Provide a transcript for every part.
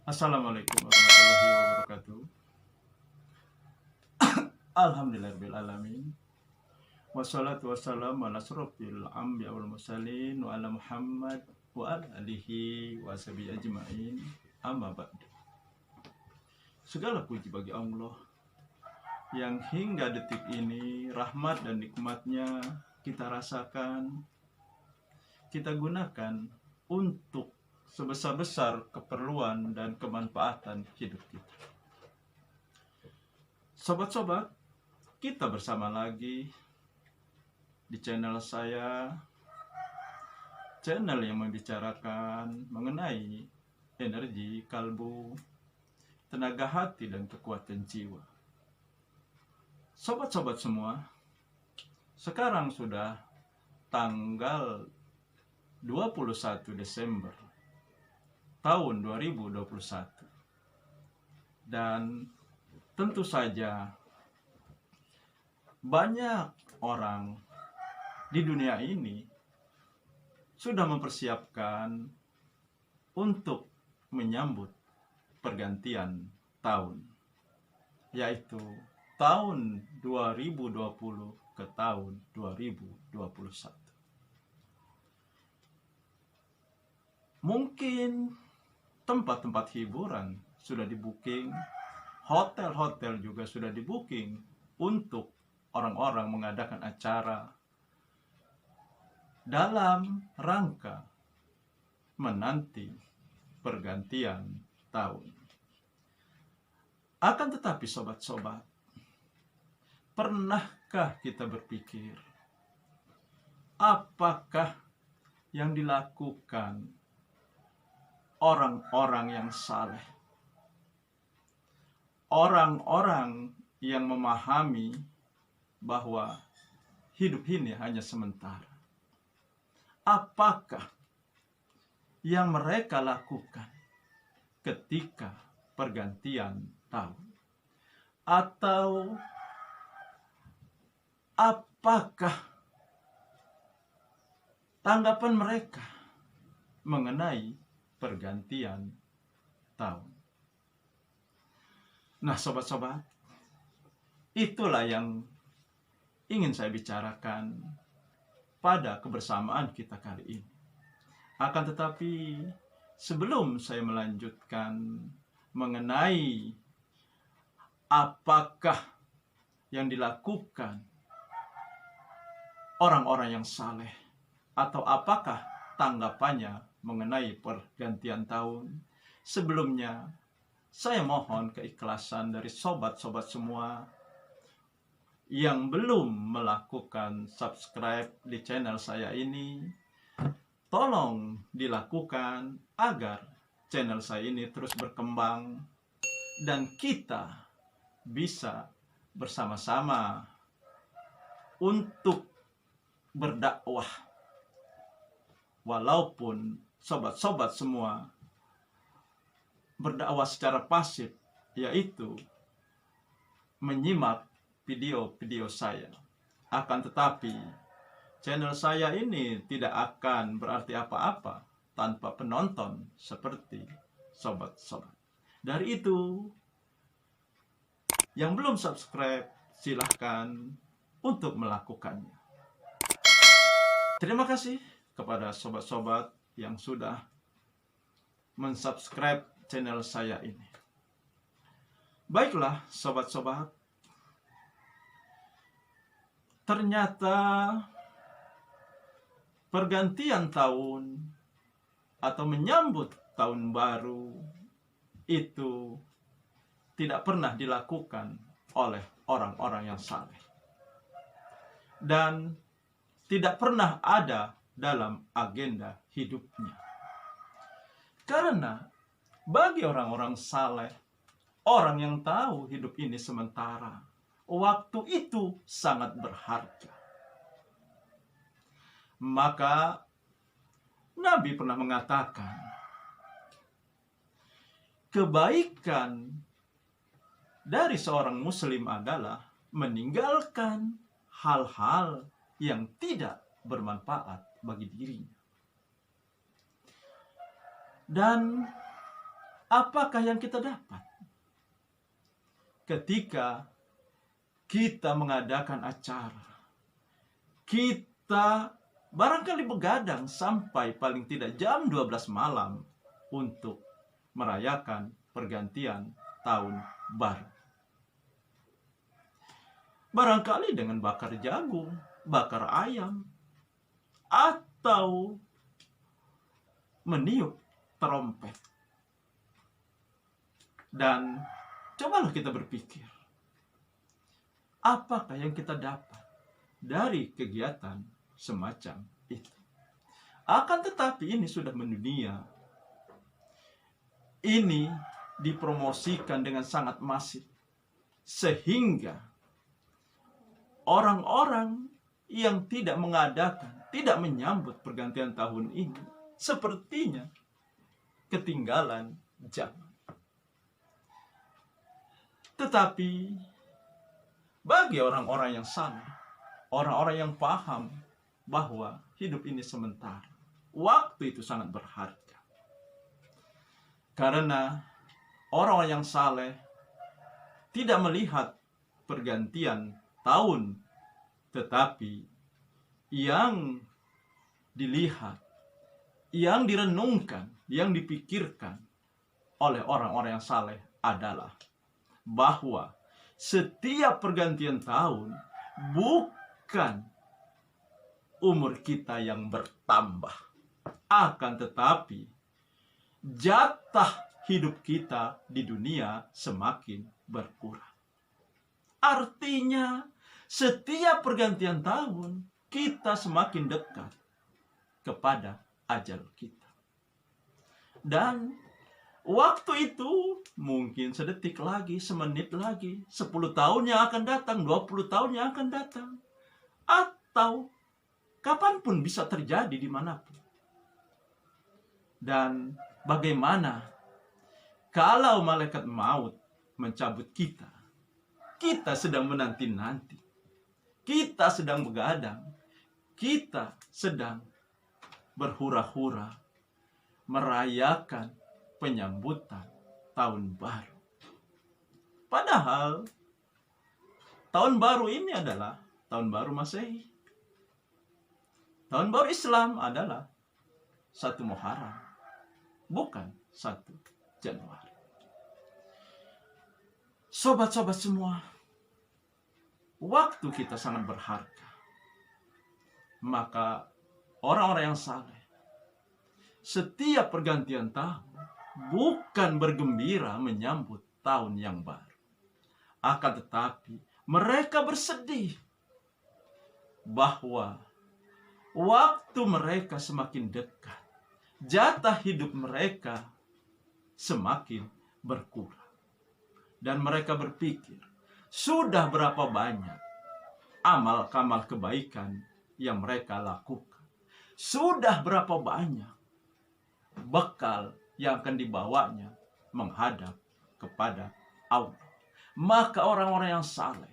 Assalamualaikum warahmatullahi wabarakatuh. Alhamdulillahirrahmanirrahim. Wassalatu wassalamu ala asrofil anbiya wal mursalin wa ala Muhammad wa ala alihi wa sahbihi ajma'in. Amma ba'du. Segala puji bagi Allah yang hingga detik ini rahmat dan nikmatnya kita rasakan, kita gunakan untuk sebesar-besar keperluan dan kemanfaatan hidup kita. Sobat-sobat, kita bersama lagi di channel saya, channel yang membicarakan mengenai energi kalbu, tenaga hati, dan kekuatan jiwa. Sobat-sobat semua, sekarang sudah tanggal 21 Desember tahun 2021. Dan tentu saja banyak orang di dunia ini sudah mempersiapkan untuk menyambut pergantian tahun, yaitu tahun 2020 ke tahun 2021. Mungkin tempat-tempat hiburan sudah di-booking, hotel-hotel juga sudah di-booking untuk orang-orang mengadakan acara dalam rangka menanti pergantian tahun. Akan tetapi sobat-sobat, pernahkah kita berpikir apakah yang dilakukan orang-orang yang saleh, orang-orang yang memahami bahwa hidup ini hanya sementara? Apakah yang mereka lakukan ketika pergantian tahun? Atau apakah tanggapan mereka mengenai pergantian tahun? Nah, sobat-sobat, itulah yang ingin saya bicarakan pada kebersamaan kita kali ini. Akan tetapi, sebelum saya melanjutkan mengenai apakah yang dilakukan orang-orang yang saleh, atau apakah tanggapannya mengenai pergantian tahun, sebelumnya saya mohon keikhlasan dari sobat-sobat semua yang belum melakukan subscribe di channel saya ini. Tolong dilakukan agar channel saya ini terus berkembang dan kita bisa bersama-sama untuk berdakwah. Walaupun sobat-sobat semua berdakwah secara pasif, yaitu menyimak video-video saya. Akan tetapi channel saya ini tidak akan berarti apa-apa tanpa penonton seperti sobat-sobat. Dari itu, yang belum subscribe silahkan untuk melakukannya. Terima kasih kepada sobat-sobat yang sudah mensubscribe channel saya ini. Baiklah sobat-sobat, ternyata pergantian tahun atau menyambut tahun baru itu tidak pernah dilakukan oleh orang-orang yang saleh, dan tidak pernah ada dalam agenda hidupnya. Karena bagi orang-orang saleh, orang yang tahu hidup ini sementara, waktu itu sangat berharga. Maka Nabi pernah mengatakan, kebaikan dari seorang muslim adalah meninggalkan hal-hal yang tidak bermanfaat bagi dirinya. Dan Apakah yang kita dapat ketika kita mengadakan acara? Kita barangkali begadang sampai paling tidak jam 12 malam untuk merayakan pergantian tahun baru. Barangkali dengan bakar jagung, bakar ayam, atau meniup trompet. Dan cobalah kita berpikir, apakah yang kita dapat dari kegiatan semacam itu? Akan tetapi ini sudah mendunia. Ini dipromosikan dengan sangat masif, sehingga orang-orang yang tidak mengadakan, tidak menyambut pergantian tahun ini, sepertinya ketinggalan zaman. Tetapi bagi orang-orang yang saleh, orang-orang yang paham bahwa hidup ini sementara, waktu itu sangat berharga. Karena orang-orang yang saleh tidak melihat pergantian tahun, tetapi yang dilihat, yang direnungkan, yang dipikirkan oleh orang-orang yang saleh adalah bahwa setiap pergantian tahun bukan umur kita yang bertambah, akan tetapi jatah hidup kita di dunia semakin berkurang. Artinya, setiap pergantian tahun kita semakin dekat kepada ajal kita. Dan waktu itu mungkin sedetik lagi, semenit lagi, 10 tahun yang akan datang, 20 tahun yang akan datang. Atau kapanpun bisa terjadi dimanapun. Dan bagaimana kalau malaikat maut mencabut kita? Kita sedang menanti-nanti. Kita sedang begadang. Kita sedang berhura-hura merayakan penyambutan tahun baru. Padahal tahun baru ini adalah tahun baru Masehi. Tahun baru Islam adalah 1 Muharram, bukan 1 Januari. Sobat-sobat semua, waktu kita sangat berharga. Maka orang-orang yang saleh, setiap pergantian tahun bukan bergembira menyambut tahun yang baru. Akan tetapi mereka bersedih bahwa waktu mereka semakin dekat, jatah hidup mereka semakin berkurang. Dan mereka berpikir, sudah berapa banyak amal-amal kebaikan yang mereka lakukan. Sudah berapa banyak bekal yang akan dibawanya menghadap kepada Allah. Maka orang-orang yang saleh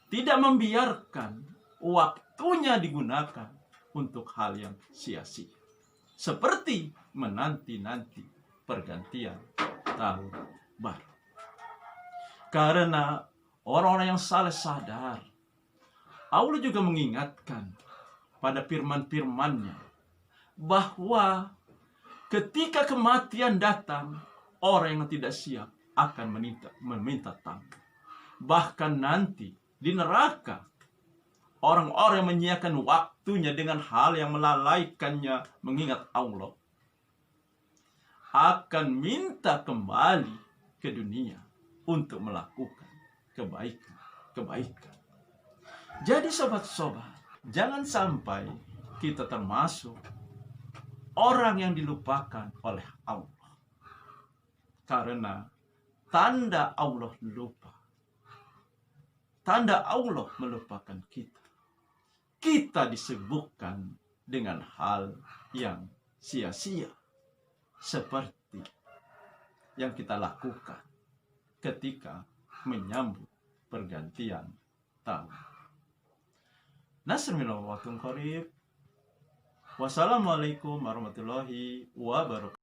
tidak membiarkan waktunya digunakan untuk hal yang sia-sia. Seperti menanti-nanti pergantian tahun baru. Karena orang-orang yang saleh sadar, Allah juga mengingatkan pada firman-firman-Nya bahwa ketika kematian datang, orang yang tidak siap akan meminta tanggung. Bahkan nanti di neraka, orang-orang yang menyiakan waktunya dengan hal yang melalaikannya mengingat Allah, akan minta kembali ke dunia untuk melakukan kebaikan. Jadi sobat-sobat, jangan sampai kita termasuk orang yang dilupakan oleh Allah. Karena tanda Allah lupa, tanda Allah melupakan kita. Kita disibukkan dengan hal yang sia-sia, seperti yang kita lakukan ketika menyambut pergantian tahun. Nasr minallah wa qarib. Wassalamualaikum warahmatullahi wabarakatuh.